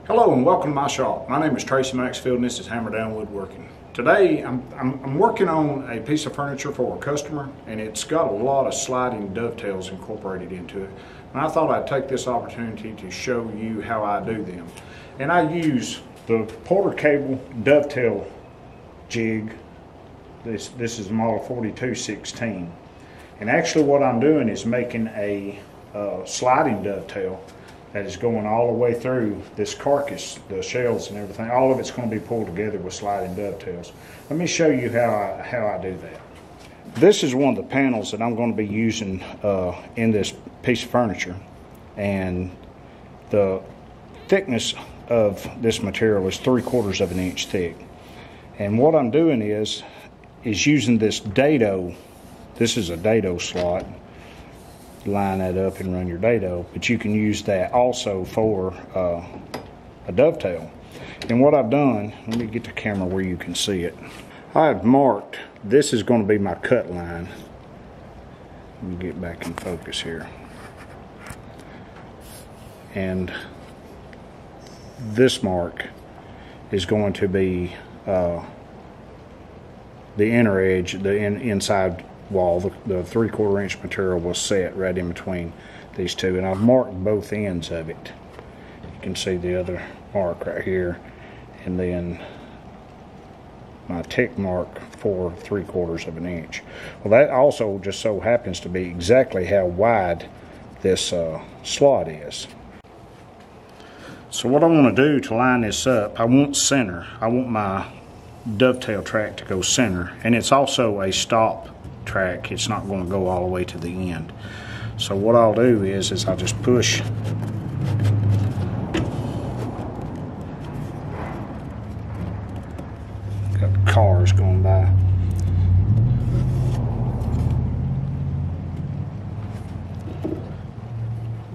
Hello and welcome to my shop. My name is Tracy Maxfield and this is Hammer Down Woodworking. Today I'm working on a piece of furniture for a customer, and it's got a lot of sliding dovetails incorporated into it. And I thought I'd take this opportunity to show you how I do them. And I use the Porter cable dovetail jig. This is model 4216. And actually what I'm doing is making a sliding dovetail that is going all the way through this carcass, the shells and everything. All of it's going to be pulled together with sliding dovetails. Let me show you how I do that. This is one of the panels that I'm going to be using in this piece of furniture, and the thickness of this material is 3/4 of an inch thick. And what I'm doing is using this dado. This is a dado slot. Line that up and run your dado, but you can use that also for a dovetail. And what I've done, let me get the camera where you can see it. I've marked, this is going to be my cut line. Let me get back in focus here. And this mark is going to be the inner edge, the inside wall. The 3/4 inch material was set right in between these two, and I've marked both ends of it. You can see the other mark right here, and then my tick mark for 3/4 of an inch. Well, that also just so happens to be exactly how wide this slot is. So what I want to do to line this up, I want center. I want my dovetail track to go center, and it's also a stop track. It's not going to go all the way to the end. So what I'll do is I'll just push got cars going by.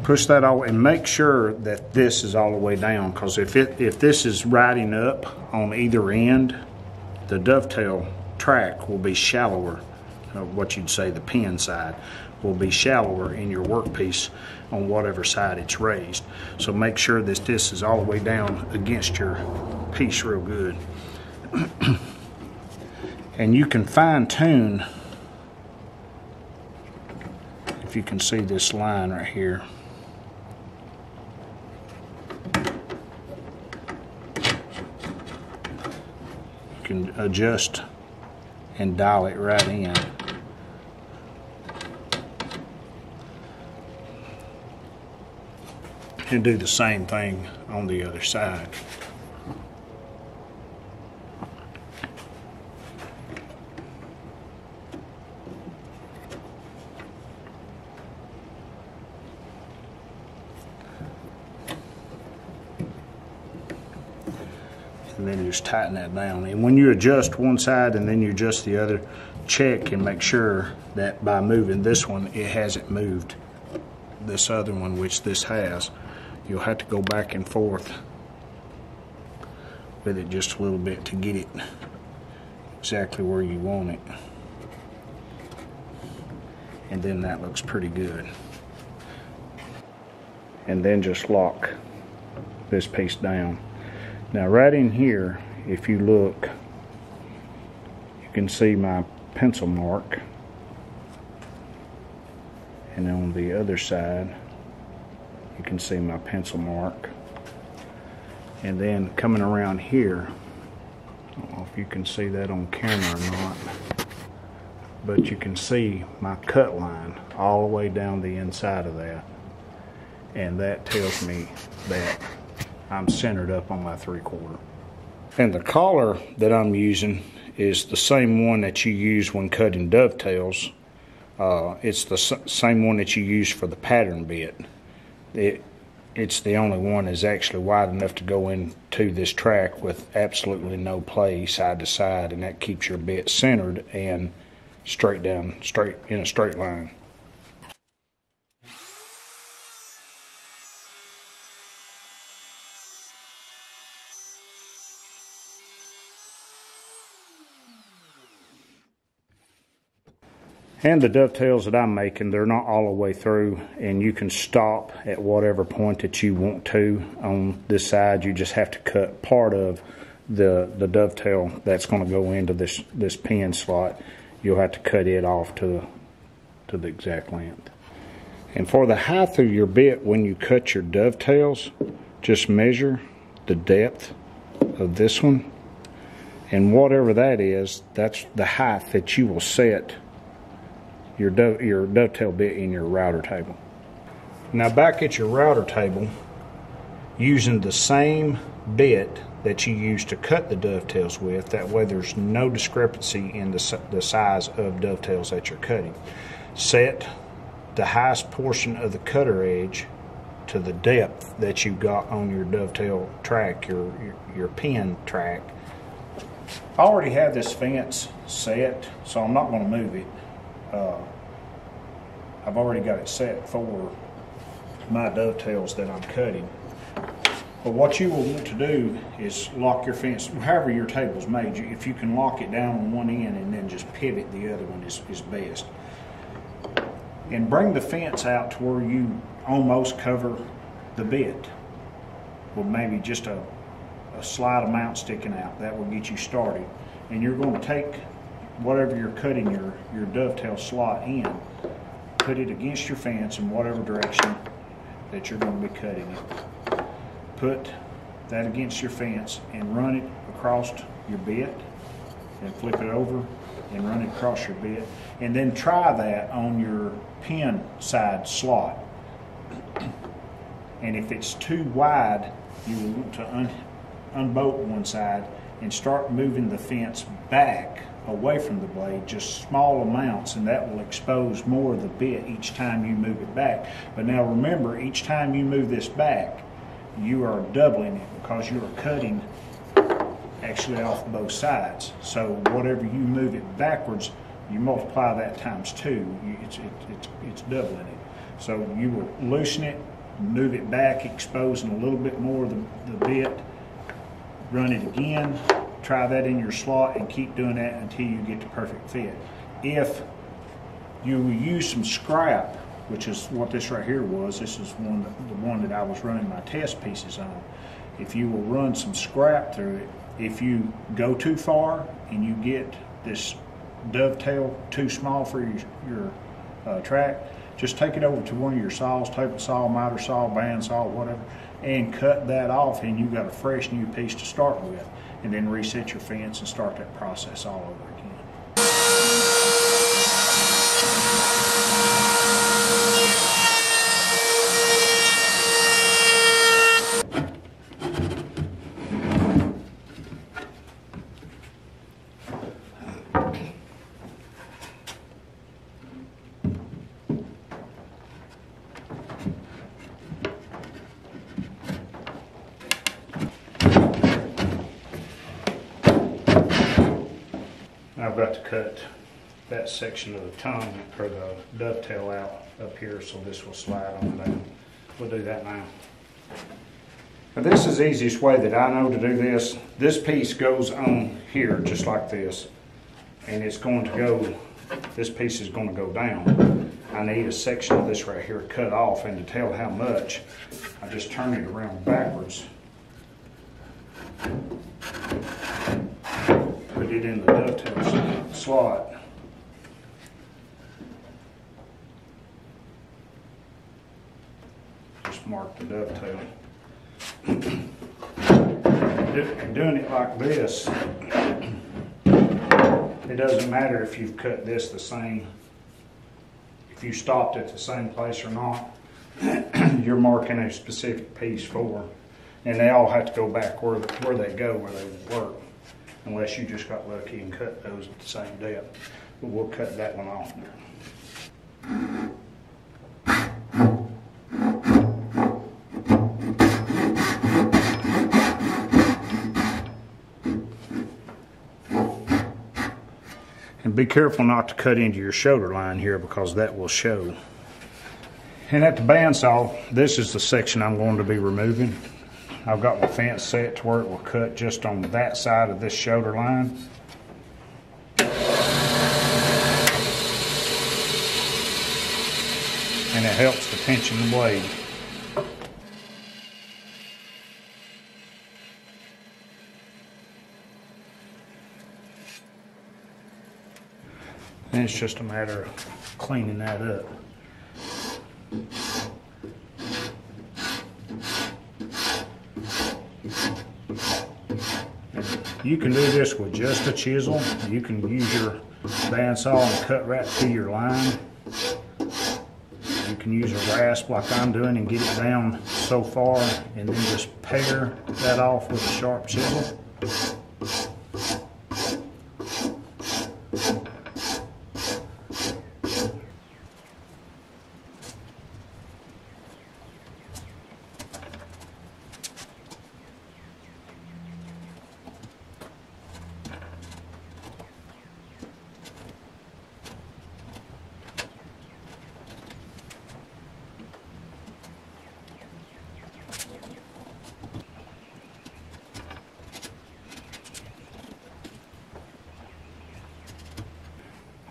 Push that all and make sure that this is all the way down, because if this is riding up on either end, the dovetail track will be shallower. What you'd say the pin side will be shallower in your workpiece on whatever side it's raised. So make sure that this is all the way down against your piece real good. And you can fine tune, if you can see this line right here. You can adjust and dial it right in. And do the same thing on the other side. And then just tighten that down. And when you adjust one side and then you adjust the other, check and make sure that by moving this one, it hasn't moved this other one, which this has. You'll have to go back and forth with it just a little bit to get it exactly where you want it. And then that looks pretty good. And then just lock this piece down. Now right in here, if you look, you can see my pencil mark. And on the other side, you can see my pencil mark. And then coming around here, I don't know if you can see that on camera or not, but you can see my cut line all the way down the inside of that. And that tells me that I'm centered up on my 3/4. And the collar that I'm using is the same one that you use when cutting dovetails. It's the same one that you use for the pattern bit. It's the only one that's actually wide enough to go into this track with absolutely no play side to side, and that keeps your bit centered and straight in a straight line. And the dovetails that I'm making, they're not all the way through, and you can stop at whatever point that you want to on this side. You just have to cut part of the dovetail that's going to go into this pin slot. You'll have to cut it off to the exact length. And for the height of your bit, when you cut your dovetails, just measure the depth of this one, and whatever that is, that's the height that you will set your dovetail bit in your router table. Now back at your router table, using the same bit that you use to cut the dovetails with, that way there's no discrepancy in the size of dovetails that you're cutting. Set the highest portion of the cutter edge to the depth that you've got on your dovetail track, your pin track. I already have this fence set, so I'm not going to move it. I've already got it set for my dovetails that I'm cutting. But what you will want to do is lock your fence, however your table's made. If you can lock it down on one end and then just pivot the other one is best. And bring the fence out to where you almost cover the bit with maybe just a slight amount sticking out. That will get you started. And you're going to take whatever you're cutting your dovetail slot in, put it against your fence in whatever direction that you're going to be cutting it. Put that against your fence and run it across your bit, and flip it over and run it across your bit, and then try that on your pin side slot. And if it's too wide, you will want to unbolt one side and start moving the fence back away from the blade, just small amounts, and that will expose more of the bit each time you move it back. But now remember, each time you move this back, you are doubling it, because you are cutting actually off both sides. So whatever you move it backwards, you multiply that times 2, it's doubling it. So you will loosen it, move it back, exposing a little bit more of the bit, run it again, try that in your slot, and keep doing that until you get the perfect fit. If you use some scrap, which is what this right here was, this is the one that I was running my test pieces on. If you will run some scrap through it, if you go too far and you get this dovetail too small for your track, just take it over to one of your saws, table saw, miter saw, band saw, whatever, and cut that off, and you've got a fresh new piece to start with. And then reset your fence and start that process all over again. I've got to cut that section of the tongue, or the dovetail, out up here, so this will slide on down. We'll do that now. Now this is the easiest way that I know to do this. This piece goes on here just like this, and it's going to go, this piece is going to go down. I need a section of this right here cut off, and to tell how much, I just turn it around backwards, put it in the dovetail slot, just mark the dovetail. Doing it like this, it doesn't matter if you've cut this the same, if you stopped at the same place or not. You're marking a specific piece for, and they all have to go back where they go, where they work, unless you just got lucky and cut those at the same depth. But we'll cut that one off now. And be careful not to cut into your shoulder line here, because that will show. And at the bandsaw, this is the section I'm going to be removing. I've got my fence set to where it will cut just on that side of this shoulder line. and it helps to tension the blade. And it's just a matter of cleaning that up. You can do this with just a chisel. You can use your bandsaw and cut right through your line. You can use a rasp like I'm doing and get it down so far, and then just pare that off with a sharp chisel.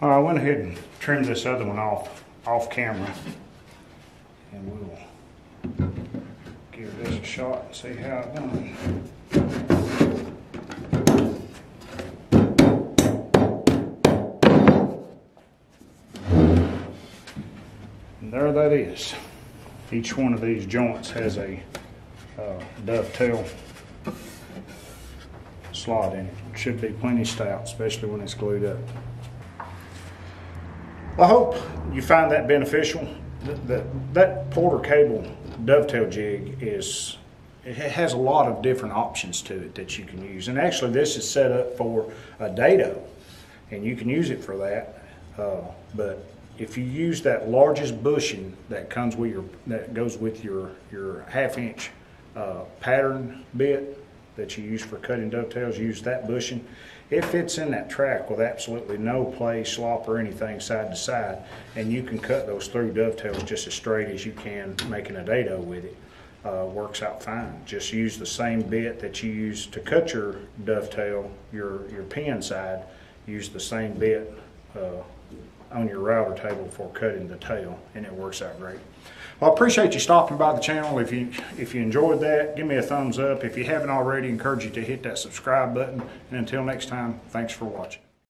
All right, I went ahead and trimmed this other one off camera, and we'll give this a shot and see how it done. And there that is. Each one of these joints has a dovetail slot in it. Should be plenty stout, especially when it's glued up. I hope you find that beneficial. That Porter cable dovetail jig it has a lot of different options to it that you can use. And actually this is set up for a dado, and you can use it for that. But if you use that largest bushing that comes with that goes with your 1/2 inch pattern bit that you use for cutting dovetails, use that bushing. It fits in that track with absolutely no play, slop, or anything side to side, and you can cut those through dovetails just as straight as you can making a dado with it. Works out fine. Just use the same bit that you use to cut your dovetail, your pin side. Use the same bit on your router table for cutting the tail, and it works out great. Well, I appreciate you stopping by the channel. If you enjoyed that, give me a thumbs up. If you haven't already, I encourage you to hit that subscribe button. And until next time, thanks for watching.